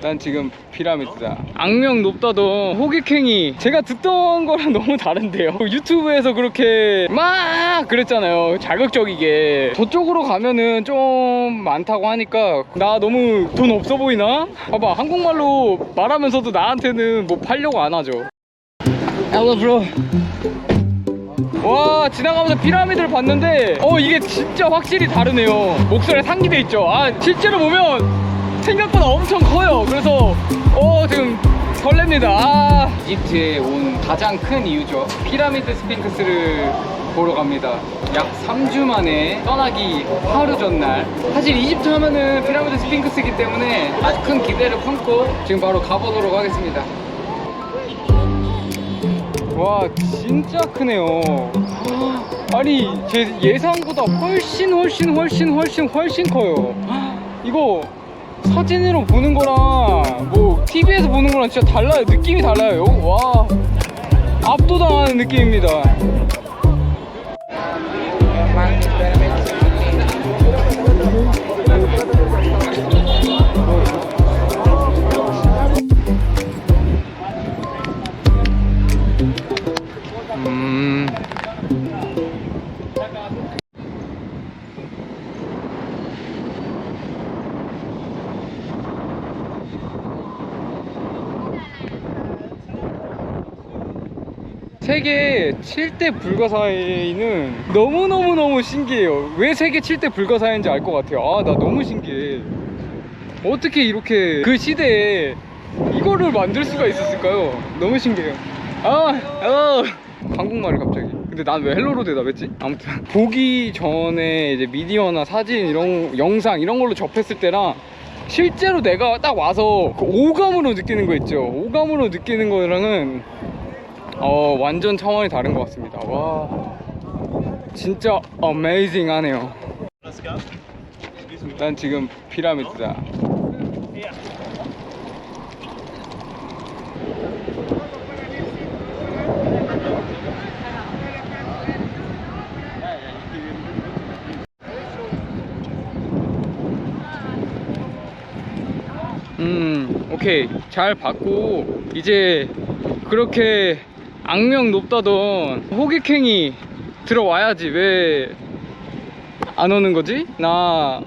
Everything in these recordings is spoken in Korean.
난 지금 피라미드다. 악명 높다던 호객행위, 제가 듣던 거랑 너무 다른데요. 유튜브에서 그렇게 막 그랬잖아요, 자극적이게. 저쪽으로 가면은 좀 많다고 하니까 나 너무 돈 없어 보이나? 봐봐, 한국말로 말하면서도 나한테는 뭐 팔려고 안 하죠. Hello bro. 와, 지나가면서 피라미드를 봤는데 이게 진짜 확실히 다르네요. 목소리에 상기돼 있죠. 실제로 보면 생각보다 엄청 커요. 그래서 지금 설렙니다. 이집트에 온 가장 큰 이유죠. 피라미드 스핑크스를 보러 갑니다. 약 3주 만에 떠나기 하루 전날. 사실 이집트 하면은 피라미드 스핑크스이기 때문에 아주 큰 기대를 품고 지금 바로 가보도록 하겠습니다. 와, 진짜 크네요. 아니, 제 예상보다 훨씬 커요. 이거 사진으로 보는 거랑 뭐 TV에서 보는 거랑 진짜 달라요. 느낌이 달라요. 와, 압도당하는 느낌입니다. 세계 7대 불가사의는 너무너무 신기해요. 왜 세계 7대 불가사의인지 알 것 같아요. 나 너무 신기해. 어떻게 이렇게 그 시대에 이거를 만들 수가 있었을까요? 너무 신기해요. 한국말이 갑자기. 근데 난 왜 헬로로 대답했지? 아무튼 보기 전에 이제 미디어나 사진 영상 이런 걸로 접했을 때랑 실제로 내가 딱 와서 그 오감으로 느끼는 거 있죠. 오감으로 느끼는 거랑은 완전 차원이 다른 것 같습니다. 와, 진짜 어메이징 하네요. 난 지금 피라미드다. 오케이, 잘 봤고 이제 그렇게 악명 높다던 호객행위 들어와야지. 왜 안 오는 거지? 나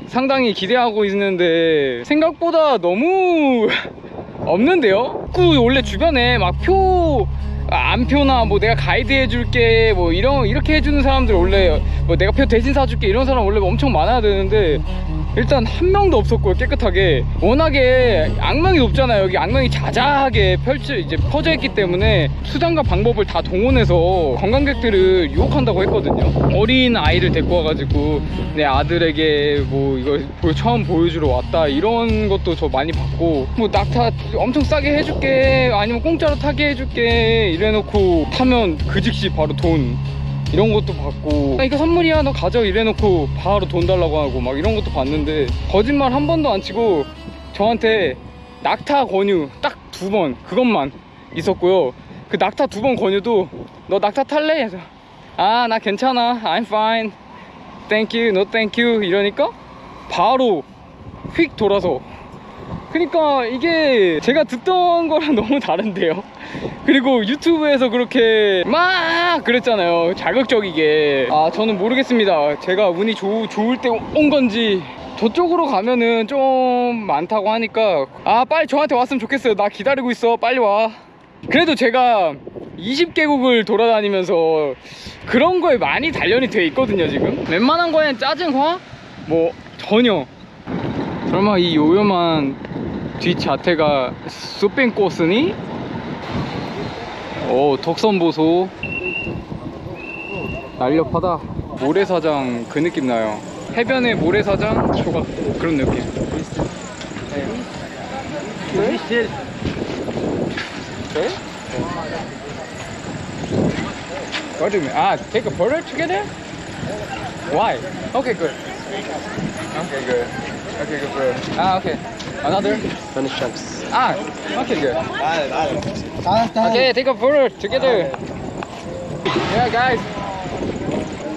상당히 기대하고 있는데 생각보다 너무 없는데요? 원래 주변에 막 안표나 뭐 내가 가이드 해줄게 뭐 이렇게 해주는 사람들, 원래 뭐 내가 표 대신 사줄게 이런 사람 원래 엄청 많아야 되는데 일단 한 명도 없었고요. 깨끗하게. 워낙에 악명이 높잖아요. 여기 악명이 자자하게 퍼져 있기 때문에 수단과 방법을 다 동원해서 관광객들을 유혹한다고 했거든요. 어린 아이를 데리고 와가지고 내 아들에게 뭐 이걸 처음 보여주러 왔다 이런 것도 저 많이 봤고, 뭐 낙타 엄청 싸게 해줄게 아니면 공짜로 타게 해줄게 이래놓고 타면 그 즉시 바로 돈 이런 것도 봤고, 이거 선물이야 너 가져 이래놓고 바로 돈 달라고 하고 막 이런 것도 봤는데, 거짓말 한 번도 안 치고 저한테 낙타 권유 딱 2번 그것만 있었고요. 그 낙타 2번 권유도 너 낙타 탈래? 해서 나 괜찮아, I'm fine, thank you, no thank you 이러니까 바로 휙 돌아서. 그러니까 이게 제가 듣던 거랑 너무 다른데요. 그리고 유튜브에서 그렇게 막 그랬잖아요, 자극적이게. 저는 모르겠습니다. 제가 운이 좋을 때 온 건지. 저쪽으로 가면은 좀 많다고 하니까 빨리 저한테 왔으면 좋겠어요. 나 기다리고 있어, 빨리 와. 그래도 제가 20개국을 돌아다니면서 그런 거에 많이 단련이 돼 있거든요. 지금 웬만한 거엔 짜증화? 뭐 전혀. 설마 이 요염한 뒷자태가 쇼핑코스니? 덕선 보소. 날렵하다. 모래사장 그 느낌 나요. 해변의 모래사장 조각 그런 느낌. 네? 네? What do you mean? Take a photo together? Why? Okay, good. Okay, good. Okay, good, bro. Okay. Another? Finish chunks. Okay, good. Okay, take a photo together. Yeah, guys.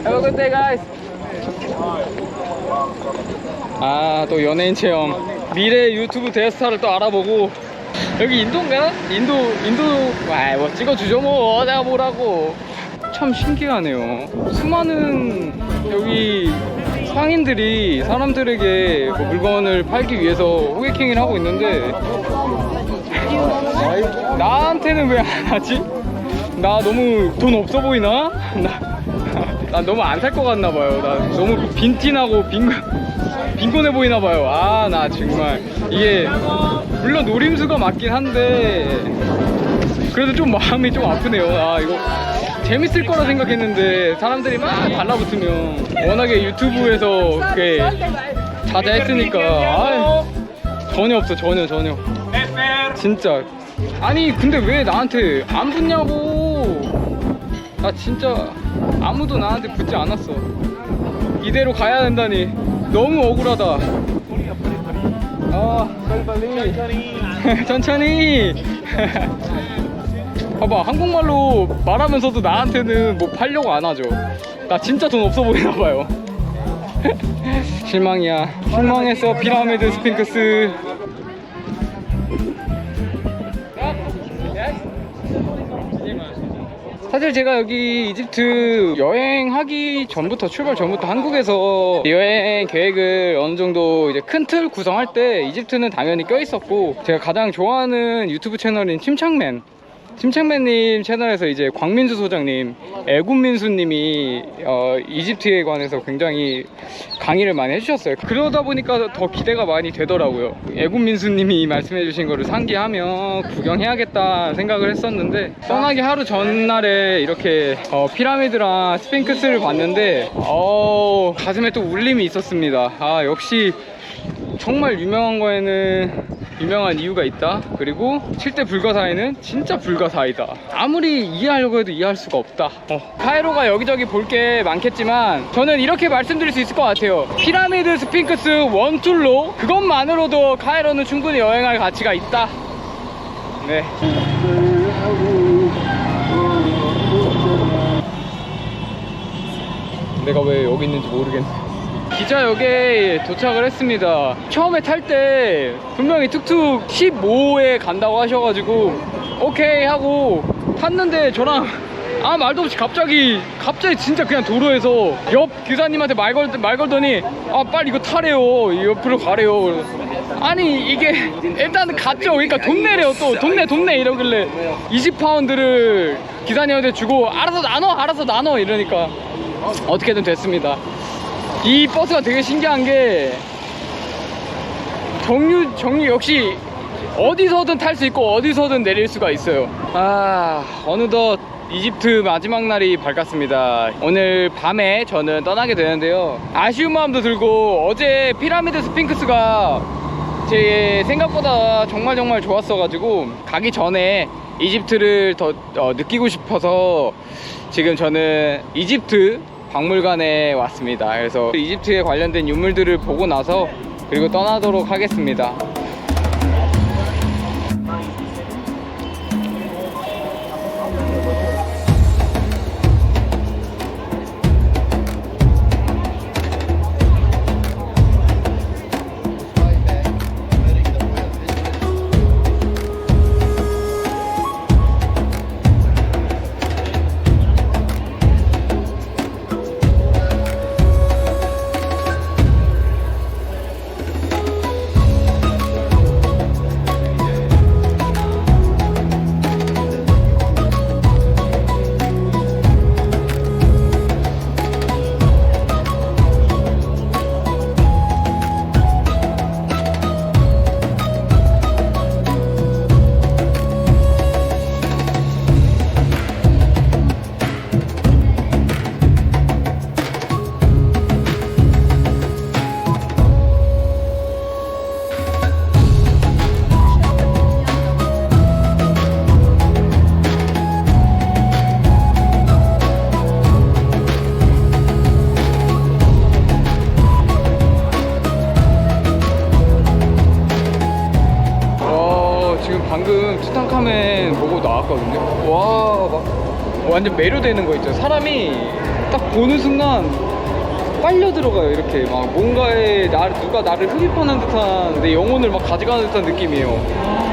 Have a good day, guys. 또 연예인 체험. 미래 유튜브 대스타를 또 알아보고. 여기 인도인가? 인도 뭐 찍어주죠 뭐. 내가 뭐라고. 참 신기하네요. 수많은 여기 상인들이 사람들에게 뭐 물건을 팔기 위해서 호객행위를 하고 있는데 나한테는 왜 안 하지? 나 너무 돈 없어 보이나? 나 너무 안 살 것 같나 봐요. 나 너무 빈티나고 빈곤해 보이나 봐요. 아, 나 정말 이게 물론 노림수가 맞긴 한데 그래도 좀 마음이 좀 아프네요. 아, 이거 재밌을 거라 생각했는데 사람들이 막 달라붙으면 워낙에 유튜브에서 그게 자자했으니까 전혀 없어. 전혀 진짜. 아니 근데 왜 나한테 안 붙냐고. 나 진짜 아무도 나한테 붙지 않았어. 이대로 가야 된다니 너무 억울하다. 아, 빨리 천천히. 봐봐, 한국말로 말하면서도 나한테는 뭐 팔려고 안 하죠. 나 진짜 돈 없어 보이나 봐요. 실망이야. 실망했어. 피라미드 스핑크스. 사실 제가 여기 이집트 여행하기 전부터, 출발 전부터 한국에서 여행 계획을 어느 정도 이제 큰 틀 구성할 때 이집트는 당연히 껴있었고, 제가 가장 좋아하는 유튜브 채널인 침착맨님 채널에서 이제 광민수 소장님, 애국민수님이 이집트에 관해서 굉장히 강의를 많이 해주셨어요. 그러다 보니까 더 기대가 많이 되더라고요. 애국민수님이 말씀해주신 거를 상기하며 구경해야겠다 생각을 했었는데, 떠나기 하루 전날에 이렇게 피라미드랑 스핑크스를 봤는데 가슴에 또 울림이 있었습니다. 아, 역시 정말 유명한 거에는 유명한 이유가 있다. 그리고 7대 불가사의는 진짜 불가사의다. 아무리 이해하려고 해도 이해할 수가 없다. 카이로가 여기저기 볼 게 많겠지만 저는 이렇게 말씀드릴 수 있을 것 같아요. 피라미드 스핑크스 원툴로 그것만으로도 카이로는 충분히 여행할 가치가 있다. 네. 내가 왜 여기 있는지 모르겠네. 기자역에 도착을 했습니다. 처음에 탈 때 분명히 툭툭 15에 간다고 하셔가지고 오케이 하고 탔는데 저랑 아무 말도 없이 갑자기 진짜 그냥 도로에서 옆 기사님한테 말 걸더니 아, 빨리 이거 타래요, 옆으로 가래요. 아니 이게 일단 갔죠. 그러니까 돈 내래요. 또 돈 내 이러길래 20파운드를 기사님한테 주고 알아서 나눠 이러니까 어떻게든 됐습니다. 이 버스가 되게 신기한 게 정류 역시 어디서든 탈 수 있고 어디서든 내릴 수가 있어요. 아, 어느덧 이집트 마지막 날이 밝았습니다. 오늘 밤에 저는 떠나게 되는데요. 아쉬운 마음도 들고, 어제 피라미드 스핑크스가 제 생각보다 정말 좋았어가지고 가기 전에 이집트를 더 느끼고 싶어서 지금 저는 이집트 박물관에 왔습니다. 그래서 이집트에 관련된 유물들을 보고 나서 그리고 떠나도록 하겠습니다. 방금 투탕카멘 보고 나왔거든요. 와, 막 완전 매료되는 거 있죠. 사람이 딱 보는 순간 빨려 들어가요. 이렇게 막 뭔가에 누가 나를 흡입하는 듯한, 내 영혼을 막 가져가는 듯한 느낌이에요.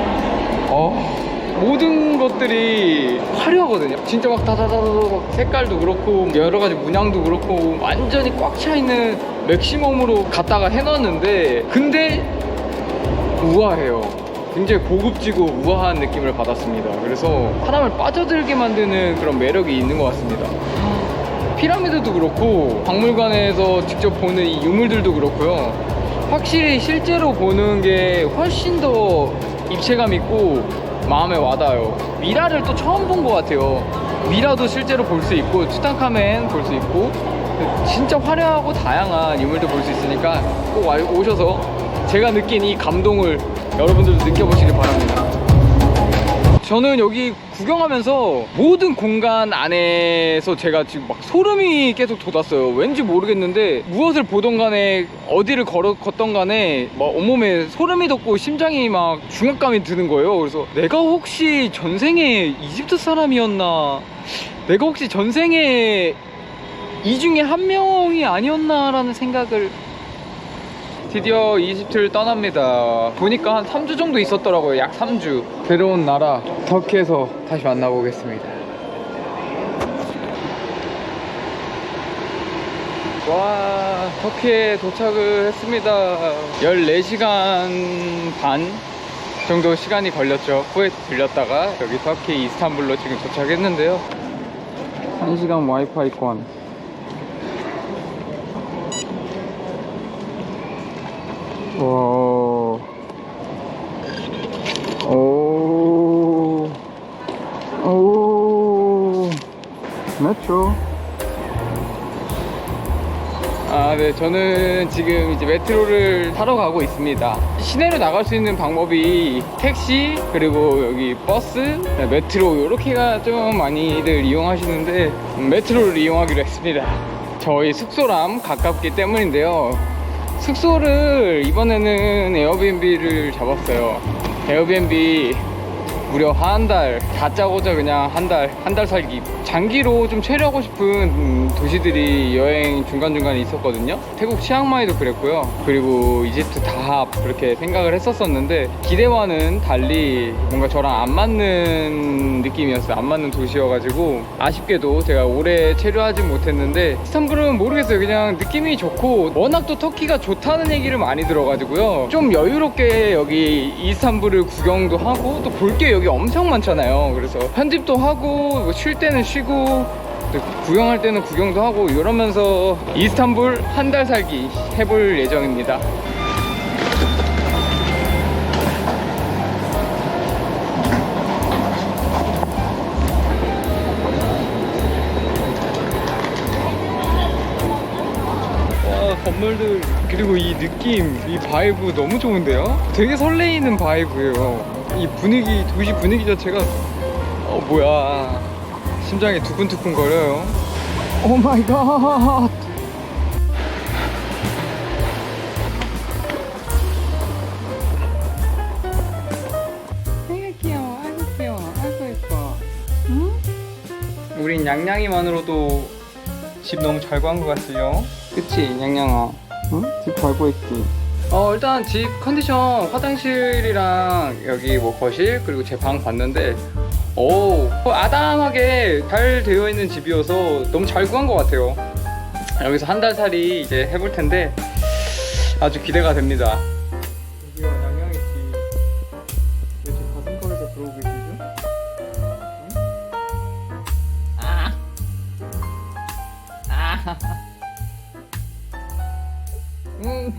모든 것들이 화려하거든요. 진짜 막 다다다다 색깔도 그렇고 여러 가지 문양도 그렇고 완전히 꽉 차 있는 맥시멈으로 갖다가 해놨는데, 근데 우아해요. 굉장히 고급지고 우아한 느낌을 받았습니다. 그래서 사람을 빠져들게 만드는 그런 매력이 있는 것 같습니다. 피라미드도 그렇고 박물관에서 직접 보는 이 유물들도 그렇고요. 확실히 실제로 보는 게 훨씬 더 입체감 있고 마음에 와닿아요. 미라를 또 처음 본 것 같아요. 미라도 실제로 볼 수 있고 투탕카멘 볼 수 있고 진짜 화려하고 다양한 유물도 볼 수 있으니까 꼭 오셔서 제가 느낀 이 감동을 여러분들도 느껴보시길 바랍니다. 저는 여기 구경하면서 모든 공간 안에서 제가 지금 막 소름이 계속 돋았어요. 왠지 모르겠는데 무엇을 보던 간에 어디를 걷던 간에 막 온몸에 소름이 돋고 심장이 막 중압감이 드는 거예요. 그래서 내가 혹시 전생에 이집트 사람이었나, 내가 혹시 전생에 이 중에 한 명이 아니었나 라는 생각을. 드디어 이집트를 떠납니다. 보니까 한 3주 정도 있었더라고요. 약 3주. 새로운 나라 터키에서 다시 만나보겠습니다. 와, 터키에 도착을 했습니다. 14시간 반 정도 시간이 걸렸죠. 쿠웨이트 들렸다가 여기 터키 이스탄불로 지금 도착했는데요. 1시간 와이파이권. 와, 오, 메트로. 네, 저는 지금 이제 메트로를 타러 가고 있습니다. 시내로 나갈 수 있는 방법이 택시, 그리고 여기 버스, 메트로, 이렇게가 좀 많이들 이용하시는데 메트로를 이용하기로 했습니다. 저희 숙소랑 가깝기 때문인데요. 숙소를 이번에는 에어비앤비를 잡았어요. 에어비앤비 무려 한 달, 다짜고짜 그냥 한 달 살기. 장기로 좀 체류하고 싶은 도시들이 여행 중간중간에 있었거든요. 태국 치앙마이도 그랬고요. 그리고 이집트 다합, 그렇게 생각을 했었었는데 기대와는 달리 뭔가 저랑 안 맞는 느낌이었어요. 안 맞는 도시여가지고 아쉽게도 제가 오래 체류하지 못했는데, 이스탄불은 모르겠어요. 그냥 느낌이 좋고 워낙 또 터키가 좋다는 얘기를 많이 들어가지고요. 좀 여유롭게 여기 이스탄불을 구경도 하고, 또 볼 게 여기 엄청 많잖아요. 그래서 편집도 하고, 뭐 쉴 때는 쉬고, 구경할 때는 구경도 하고, 이러면서 이스탄불 한 달 살기 해볼 예정입니다. 건물들, 그리고 이 느낌, 이 바이브 너무 좋은데요? 되게 설레이는 바이브예요. 이 분위기, 도시 분위기 자체가 뭐야, 심장이 두근두근 거려요. 오 마이 갓. 되게 귀여워. 아이고 귀여워. 아이고 예뻐. 응? 우린 양양이만으로도 집 너무 잘 구한 것 같아요. 그치 양양아? 응? 집 잘 구했지? 일단 집 컨디션, 화장실이랑 여기 뭐 거실, 그리고 제 방 봤는데 아담하게 잘 되어 있는 집이어서 너무 잘 구한 것 같아요. 여기서 한 달 살이 이제 해볼 텐데 아주 기대가 됩니다. 여기가 양양의 집. 왜 제 가슴골에서 들어오고 계시죠? 응?